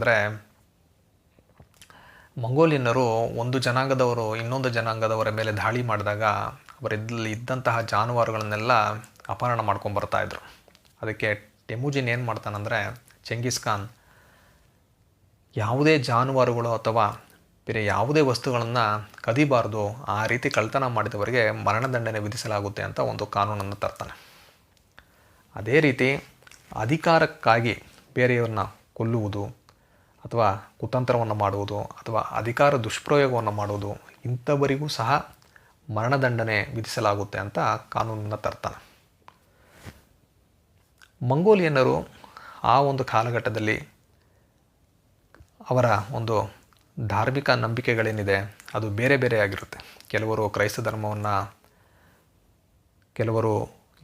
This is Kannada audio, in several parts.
ಅಂದರೆ ಮಂಗೋಲಿಯನ್ನರು ಒಂದು ಜನಾಂಗದವರು ಇನ್ನೊಂದು ಜನಾಂಗದವರ ಮೇಲೆ ದಾಳಿ ಮಾಡಿದಾಗ ಅವರಲ್ಲಿ ಇದ್ದಂತಹ ಜಾನುವಾರುಗಳನ್ನೆಲ್ಲ ಅಪಹರಣ ಮಾಡ್ಕೊಂಡು ಬರ್ತಾಯಿದ್ರು. ಅದಕ್ಕೆ ಟೆಮುಜಿನ್ ಏನು ಮಾಡ್ತಾನಂದರೆ, ಚೆಂಗಿಸ್ ಖಾನ್ ಯಾವುದೇ ಜಾನುವಾರುಗಳು ಅಥವಾ ಬೇರೆ ಯಾವುದೇ ವಸ್ತುಗಳನ್ನು ಕದಿಬಾರ್ದು, ಆ ರೀತಿ ಕಳ್ತನ ಮಾಡಿದವರಿಗೆ ಮರಣದಂಡನೆ ವಿಧಿಸಲಾಗುತ್ತೆ ಅಂತ ಒಂದು ಕಾನೂನನ್ನು ತರ್ತಾನೆ. ಅದೇ ರೀತಿ ಅಧಿಕಾರಕ್ಕಾಗಿ ಬೇರೆಯವ್ರನ್ನ ಕೊಲ್ಲುವುದು ಅಥವಾ ಕುತಂತ್ರವನ್ನು ಮಾಡುವುದು ಅಥವಾ ಅಧಿಕಾರ ದುಷ್ಪ್ರಯೋಗವನ್ನು ಮಾಡುವುದು, ಇಂಥವರಿಗೂ ಸಹ ಮರಣದಂಡನೆ ವಿಧಿಸಲಾಗುತ್ತೆ ಅಂತ ಕಾನೂನನ್ನು ತರ್ತಾನೆ. ಮಂಗೋಲಿಯನ್ನರು ಆ ಒಂದು ಕಾಲಘಟ್ಟದಲ್ಲಿ ಅವರ ಒಂದು ಧಾರ್ಮಿಕ ನಂಬಿಕೆಗಳೇನಿದೆ ಅದು ಬೇರೆ ಬೇರೆ ಆಗಿರುತ್ತೆ. ಕೆಲವರು ಕ್ರೈಸ್ತ ಧರ್ಮವನ್ನು, ಕೆಲವರು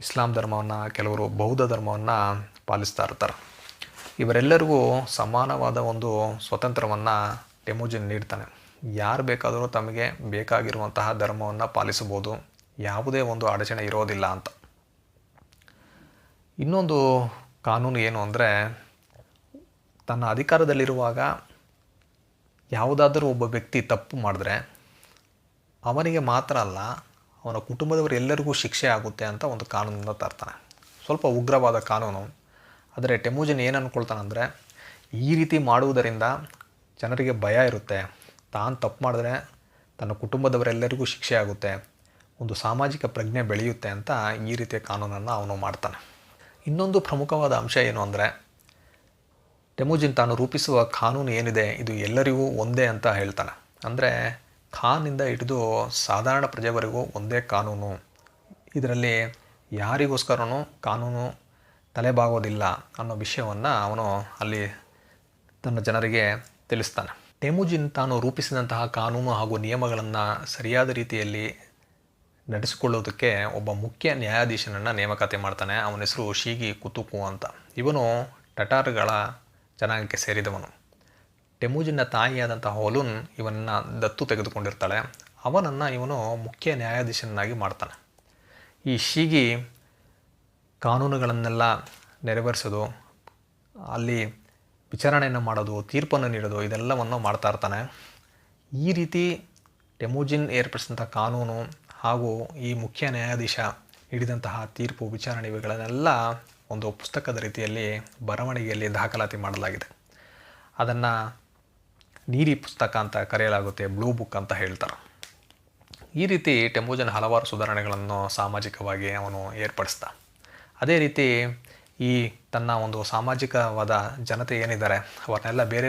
ಇಸ್ಲಾಂ ಧರ್ಮವನ್ನು, ಕೆಲವರು ಬೌದ್ಧ ಧರ್ಮವನ್ನು ಪಾಲಿಸ್ತಾ ಇರ್ತಾರೆ. ಇವರೆಲ್ಲರಿಗೂ ಸಮಾನವಾದ ಒಂದು ಸ್ವತಂತ್ರವನ್ನು ಟೆಮುಜಿನ್ ನೀಡ್ತಾನೆ. ಯಾರು ಬೇಕಾದರೂ ತಮಗೆ ಬೇಕಾಗಿರುವಂತಹ ಧರ್ಮವನ್ನು ಪಾಲಿಸಬಹುದು, ಯಾವುದೇ ಒಂದು ಅಡಚಣೆ ಇರೋದಿಲ್ಲ ಅಂತ. ಇನ್ನೊಂದು ಕಾನೂನು ಏನು ಅಂದರೆ, ತನ್ನ ಅಧಿಕಾರದಲ್ಲಿರುವಾಗ ಯಾವುದಾದರೂ ಒಬ್ಬ ವ್ಯಕ್ತಿ ತಪ್ಪು ಮಾಡಿದ್ರೆ ಅವನಿಗೆ ಮಾತ್ರ ಅಲ್ಲ, ಅವನ ಕುಟುಂಬದವರೆಲ್ಲರಿಗೂ ಶಿಕ್ಷೆ ಆಗುತ್ತೆ ಅಂತ ಒಂದು ಕಾನೂನನ್ನು ತರ್ತಾನೆ. ಸ್ವಲ್ಪ ಉಗ್ರವಾದ ಕಾನೂನು. ಆದರೆ ಟೆಮುಜಿನ್ ಏನು ಅಂದ್ಕೊಳ್ತಾನಂದರೆ, ಈ ರೀತಿ ಮಾಡುವುದರಿಂದ ಜನರಿಗೆ ಭಯ ಇರುತ್ತೆ, ತಾನು ತಪ್ಪು ಮಾಡಿದ್ರೆ ತನ್ನ ಕುಟುಂಬದವರೆಲ್ಲರಿಗೂ ಶಿಕ್ಷೆ ಆಗುತ್ತೆ, ಒಂದು ಸಾಮಾಜಿಕ ಪ್ರಜ್ಞೆ ಬೆಳೆಯುತ್ತೆ ಅಂತ ಈ ರೀತಿಯ ಕಾನೂನನ್ನು ಅವನು ಮಾಡ್ತಾನೆ. ಇನ್ನೊಂದು ಪ್ರಮುಖವಾದ ಅಂಶ ಏನು ಅಂದರೆ, ಟೆಮುಜಿನ್ ತಾನು ರೂಪಿಸುವ ಕಾನೂನು ಏನಿದೆ ಇದು ಎಲ್ಲರಿಗೂ ಒಂದೇ ಅಂತ ಹೇಳ್ತಾನೆ. ಅಂದರೆ ಖಾನಿಂದ ಹಿಡಿದು ಸಾಧಾರಣ ಪ್ರಜೆವರೆಗೂ ಒಂದೇ ಕಾನೂನು, ಇದರಲ್ಲಿ ಯಾರಿಗೋಸ್ಕರನೂ ಕಾನೂನು ತಲೆಬಾಗೋದಿಲ್ಲ ಅನ್ನೋ ವಿಷಯವನ್ನು ಅವನು ಅಲ್ಲಿ ತನ್ನ ಜನರಿಗೆ ತಿಳಿಸ್ತಾನೆ. ಟೆಮುಜಿನ್ ತಾನು ರೂಪಿಸಿದಂತಹ ಕಾನೂನು ಹಾಗೂ ನಿಯಮಗಳನ್ನು ಸರಿಯಾದ ರೀತಿಯಲ್ಲಿ ನಡೆಸಿಕೊಳ್ಳೋದಕ್ಕೆ ಒಬ್ಬ ಮುಖ್ಯ ನ್ಯಾಯಾಧೀಶನನ್ನು ನೇಮಕಾತಿ ಮಾಡ್ತಾನೆ. ಅವನ ಹೆಸರು ಶೀಗಿ ಕುತುಕು ಅಂತ. ಇವನು ಟಟಾರ್ಗಳ ಜನಾಂಗಕ್ಕೆ ಸೇರಿದವನು. ಟೆಮುಜಿನ್ನ ತಾಯಿಯಾದಂತಹ ಹೊಲುನ್ ಇವನನ್ನು ದತ್ತು ತೆಗೆದುಕೊಂಡಿರ್ತಾಳೆ. ಅವನನ್ನು ಇವನು ಮುಖ್ಯ ನ್ಯಾಯಾಧೀಶನಾಗಿ ಮಾಡ್ತಾನೆ. ಈ ಶೀಗಿ ಕಾನೂನುಗಳನ್ನೆಲ್ಲ ನೆರವೇರಿಸೋದು, ಅಲ್ಲಿ ವಿಚಾರಣೆಯನ್ನು ಮಾಡೋದು, ತೀರ್ಪನ್ನು ನೀಡೋದು, ಇದೆಲ್ಲವನ್ನು ಮಾಡ್ತಾ ಇರ್ತಾನೆ. ಈ ರೀತಿ ಟೆಮುಜಿನ್ ಏರ್ಪಡಿಸಿದಂಥ ಕಾನೂನು ಹಾಗೂ ಈ ಮುಖ್ಯ ನ್ಯಾಯಾಧೀಶ ನೀಡಿದಂತಹ ತೀರ್ಪು, ವಿಚಾರಣೆ ಇವುಗಳನ್ನೆಲ್ಲ ಒಂದು ಪುಸ್ತಕದ ರೀತಿಯಲ್ಲಿ ಬರವಣಿಗೆಯಲ್ಲಿ ದಾಖಲಾತಿ ಮಾಡಲಾಗಿದೆ. ಅದನ್ನು ನೀಲಿ ಪುಸ್ತಕ ಅಂತ ಕರೆಯಲಾಗುತ್ತೆ, ಬ್ಲೂ ಬುಕ್ ಅಂತ ಹೇಳ್ತಾರೆ. ಈ ರೀತಿ ಟೆಮುಜಿನ್ ಹಲವಾರು ಸುಧಾರಣೆಗಳನ್ನು ಸಾಮಾಜಿಕವಾಗಿ ಅವನು ಏರ್ಪಡಿಸ್ದ. ಅದೇ ರೀತಿ ಈ ತನ್ನ ಒಂದು ಸಾಮಾಜಿಕವಾದ ಜನತೆ ಏನಿದ್ದಾರೆ ಅವರನ್ನೆಲ್ಲ ಬೇರೆ